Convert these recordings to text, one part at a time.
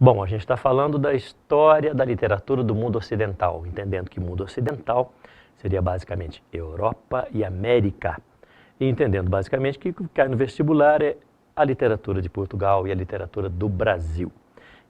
Bom, a gente está falando da história da literatura do mundo ocidental, entendendo que o mundo ocidental seria basicamente Europa e América. E entendendo basicamente que o que cai no vestibular é a literatura de Portugal e a literatura do Brasil.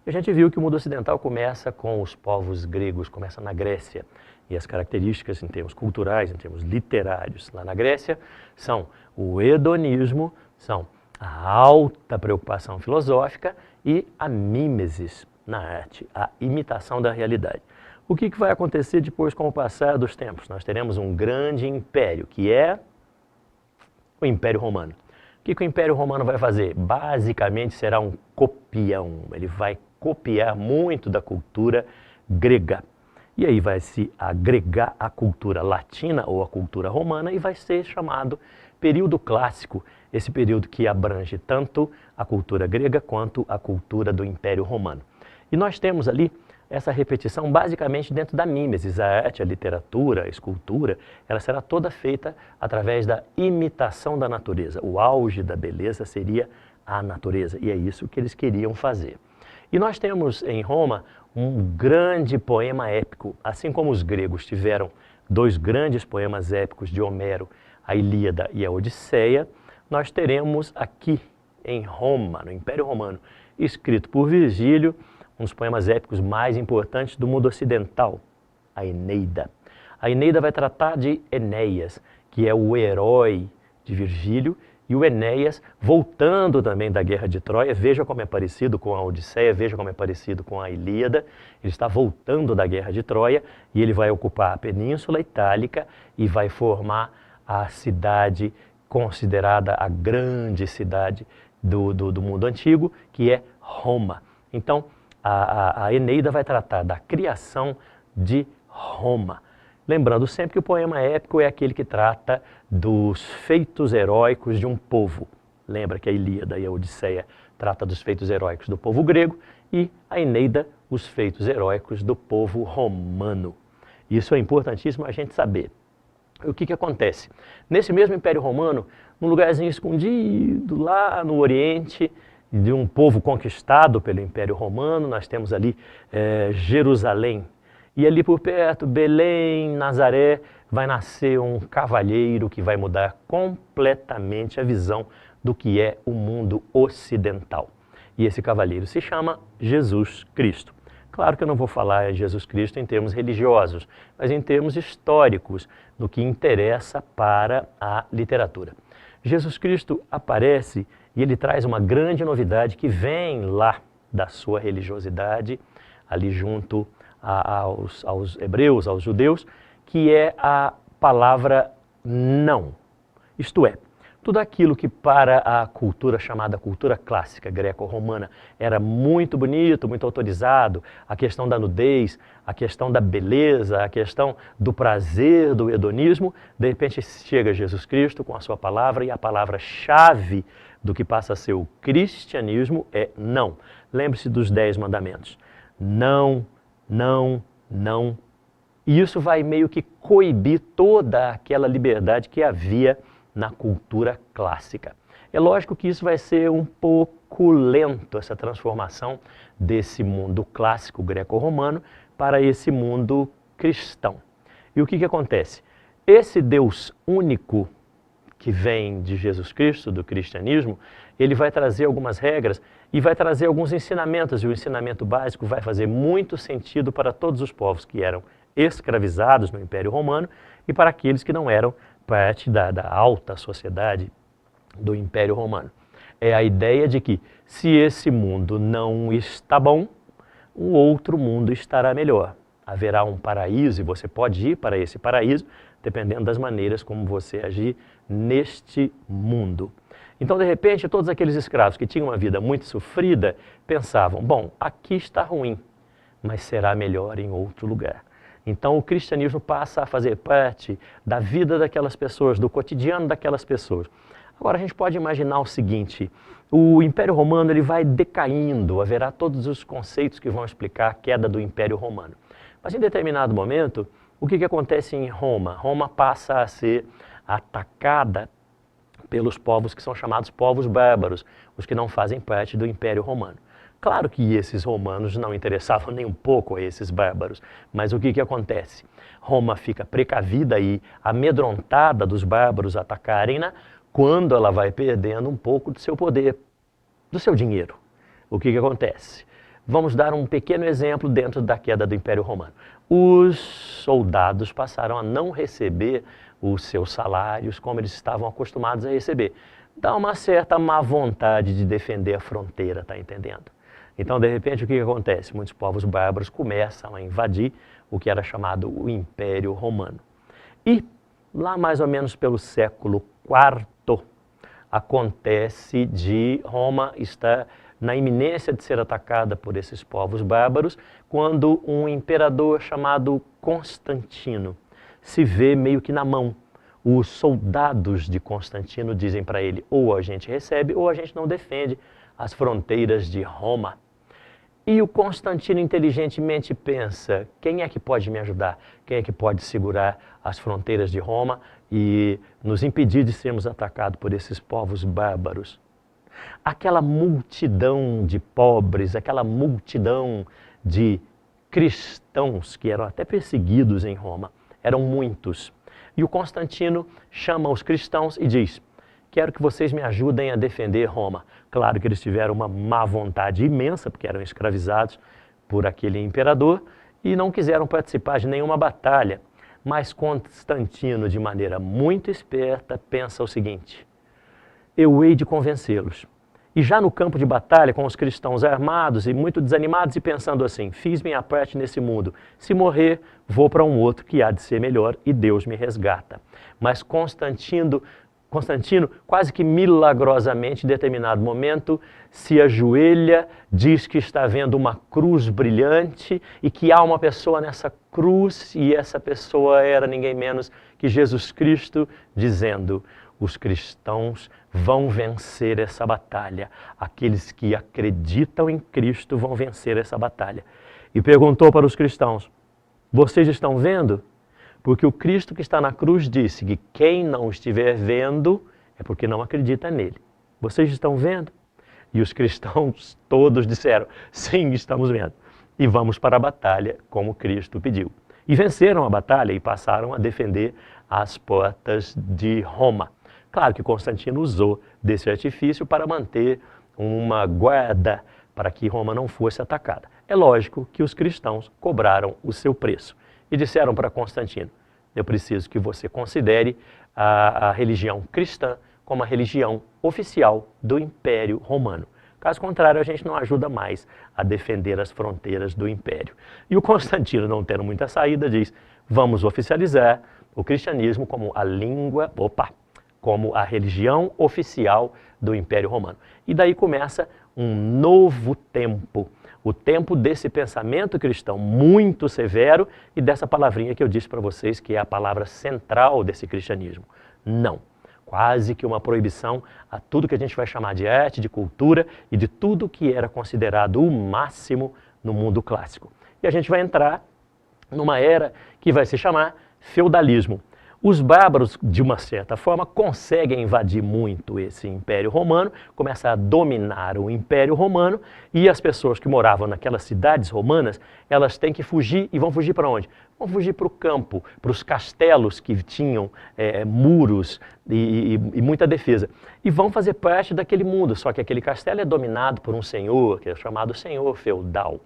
E a gente viu que o mundo ocidental começa com os povos gregos, começa na Grécia. E as características em termos culturais, em termos literários lá na Grécia, são o hedonismo, são a alta preocupação filosófica e a mímesis na arte, a imitação da realidade. O que vai acontecer depois com o passar dos tempos? Nós teremos um grande império, que é o Império Romano. O que o Império Romano vai fazer? Basicamente será um copião, ele vai copiar muito da cultura grega. E aí vai se agregar à cultura latina ou à cultura romana e vai ser chamado período clássico, esse período que abrange tanto a cultura grega quanto a cultura do Império Romano. E nós temos ali essa repetição basicamente dentro da mímesis, a arte, a literatura, a escultura, ela será toda feita através da imitação da natureza. O auge da beleza seria a natureza, e é isso que eles queriam fazer. E nós temos em Roma um grande poema épico, assim como os gregos tiveram dois grandes poemas épicos de Homero, a Ilíada e a Odisseia, nós teremos aqui em Roma, no Império Romano, escrito por Virgílio, um dos poemas épicos mais importantes do mundo ocidental, a Eneida. A Eneida vai tratar de Enéas, que é o herói de Virgílio, e o Enéas, voltando também da guerra de Troia, veja como é parecido com a Odisseia, veja como é parecido com a Ilíada, ele está voltando da guerra de Troia e ele vai ocupar a Península Itálica e vai formar a cidade considerada a grande cidade do mundo antigo, que é Roma. Então, a Eneida vai tratar da criação de Roma. Lembrando sempre que o poema épico é aquele que trata dos feitos heróicos de um povo. Lembra que a Ilíada e a Odisseia trata dos feitos heróicos do povo grego e a Eneida, os feitos heróicos do povo romano. Isso é importantíssimo a gente saber. O que acontece? Nesse mesmo Império Romano, num lugarzinho escondido lá no Oriente, de um povo conquistado pelo Império Romano, nós temos ali Jerusalém. E ali por perto, Belém, Nazaré, vai nascer um cavalheiro que vai mudar completamente a visão do que é o mundo ocidental. E esse cavalheiro se chama Jesus Cristo. Claro que eu não vou falar de Jesus Cristo em termos religiosos, mas em termos históricos, no que interessa para a literatura. Jesus Cristo aparece e ele traz uma grande novidade que vem lá da sua religiosidade, ali junto aos hebreus, aos judeus, que é a palavra não. Isto é, tudo aquilo que para a cultura chamada cultura clássica greco-romana era muito bonito, muito autorizado, a questão da nudez, a questão da beleza, a questão do prazer, do hedonismo, de repente chega Jesus Cristo com a sua palavra e a palavra-chave do que passa a ser o cristianismo é não. Lembre-se dos 10 mandamentos. Não, não, não. E isso vai meio que coibir toda aquela liberdade que havia na cultura clássica. É lógico que isso vai ser um pouco lento, essa transformação desse mundo clássico greco-romano para esse mundo cristão. E o que acontece? Esse Deus único que vem de Jesus Cristo, do cristianismo, ele vai trazer algumas regras e vai trazer alguns ensinamentos, e o ensinamento básico vai fazer muito sentido para todos os povos que eram escravizados no Império Romano e para aqueles que não eram parte da alta sociedade do Império Romano. É a ideia de que se esse mundo não está bom, o outro mundo estará melhor. Haverá um paraíso e você pode ir para esse paraíso dependendo das maneiras como você agir neste mundo. Então, de repente, todos aqueles escravos que tinham uma vida muito sofrida pensavam, bom, aqui está ruim, mas será melhor em outro lugar. Então o cristianismo passa a fazer parte da vida daquelas pessoas, do cotidiano daquelas pessoas. Agora a gente pode imaginar o seguinte, o Império Romano ele vai decaindo, haverá todos os conceitos que vão explicar a queda do Império Romano. Mas em determinado momento, o que acontece em Roma? Roma passa a ser atacada pelos povos que são chamados povos bárbaros, os que não fazem parte do Império Romano. Claro que esses romanos não interessavam nem um pouco a esses bárbaros, mas o que acontece? Roma fica precavida e amedrontada dos bárbaros atacarem-na quando ela vai perdendo um pouco do seu poder, do seu dinheiro. O que acontece? Vamos dar um pequeno exemplo dentro da queda do Império Romano. Os soldados passaram a não receber os seus salários como eles estavam acostumados a receber. Dá uma certa má vontade de defender a fronteira, tá entendendo? Então, de repente, o que acontece? Muitos povos bárbaros começam a invadir o que era chamado o Império Romano. E lá mais ou menos pelo século IV, acontece de Roma estar na iminência de ser atacada por esses povos bárbaros, quando um imperador chamado Constantino se vê meio que na mão. Os soldados de Constantino dizem para ele, ou a gente recebe ou a gente não defende as fronteiras de Roma. E o Constantino inteligentemente pensa, quem é que pode me ajudar? Quem é que pode segurar as fronteiras de Roma e nos impedir de sermos atacados por esses povos bárbaros? Aquela multidão de pobres, aquela multidão de cristãos que eram até perseguidos em Roma, eram muitos. E o Constantino chama os cristãos e diz, quero que vocês me ajudem a defender Roma. Claro que eles tiveram uma má vontade imensa, porque eram escravizados por aquele imperador, e não quiseram participar de nenhuma batalha. Mas Constantino, de maneira muito esperta, pensa o seguinte, eu hei de convencê-los. E já no campo de batalha, com os cristãos armados e muito desanimados e pensando assim, fiz minha parte nesse mundo, se morrer, vou para um outro que há de ser melhor e Deus me resgata. Mas Constantino, quase que milagrosamente, em determinado momento, se ajoelha, diz que está vendo uma cruz brilhante e que há uma pessoa nessa cruz e essa pessoa era ninguém menos que Jesus Cristo, dizendo, os cristãos vão vencer essa batalha. Aqueles que acreditam em Cristo vão vencer essa batalha. E perguntou para os cristãos, vocês estão vendo? Porque o Cristo que está na cruz disse que quem não estiver vendo é porque não acredita nele. Vocês estão vendo? E os cristãos todos disseram, sim, estamos vendo. E vamos para a batalha como Cristo pediu. E venceram a batalha e passaram a defender as portas de Roma. Claro que Constantino usou desse artifício para manter uma guarda para que Roma não fosse atacada. É lógico que os cristãos cobraram o seu preço e disseram para Constantino, eu preciso que você considere a religião cristã como a religião oficial do Império Romano. Caso contrário, a gente não ajuda mais a defender as fronteiras do Império. E o Constantino, não tendo muita saída, diz, vamos oficializar o cristianismo como a língua, como a religião oficial do Império Romano. E daí começa um novo tempo, o tempo desse pensamento cristão muito severo e dessa palavrinha que eu disse para vocês, que é a palavra central desse cristianismo. Não. Quase que uma proibição a tudo que a gente vai chamar de arte, de cultura e de tudo que era considerado o máximo no mundo clássico. E a gente vai entrar numa era que vai se chamar feudalismo. Os bárbaros, de uma certa forma, conseguem invadir muito esse Império Romano, começam a dominar o Império Romano e as pessoas que moravam naquelas cidades romanas, elas têm que fugir e vão fugir para onde? Vão fugir para o campo, para os castelos que tinham muros e muita defesa. E vão fazer parte daquele mundo, só que aquele castelo é dominado por um senhor, que é chamado senhor feudal.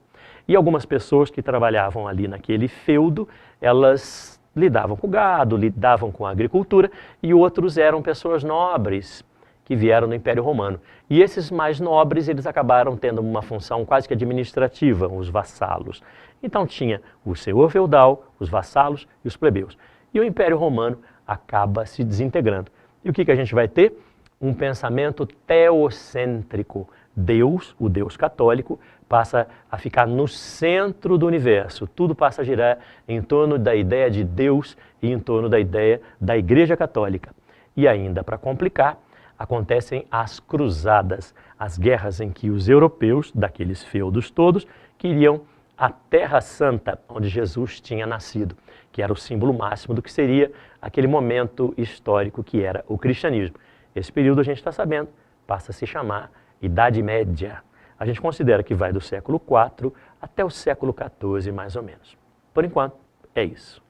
E algumas pessoas que trabalhavam ali naquele feudo, elas lidavam com o gado, lidavam com a agricultura, e outros eram pessoas nobres que vieram do Império Romano. E esses mais nobres, eles acabaram tendo uma função quase que administrativa, os vassalos. Então tinha o senhor feudal, os vassalos e os plebeus. E o Império Romano acaba se desintegrando. E o que a gente vai ter? Um pensamento teocêntrico. Deus, o Deus católico, passa a ficar no centro do universo. Tudo passa a girar em torno da ideia de Deus e em torno da ideia da Igreja Católica. E ainda, para complicar, acontecem as cruzadas, as guerras em que os europeus, daqueles feudos todos, queriam a Terra Santa, onde Jesus tinha nascido, que era o símbolo máximo do que seria aquele momento histórico que era o cristianismo. Esse período, a gente está sabendo, passa a se chamar Idade Média. a gente considera que vai do século IV até o século XIV, mais ou menos. Por enquanto, é isso.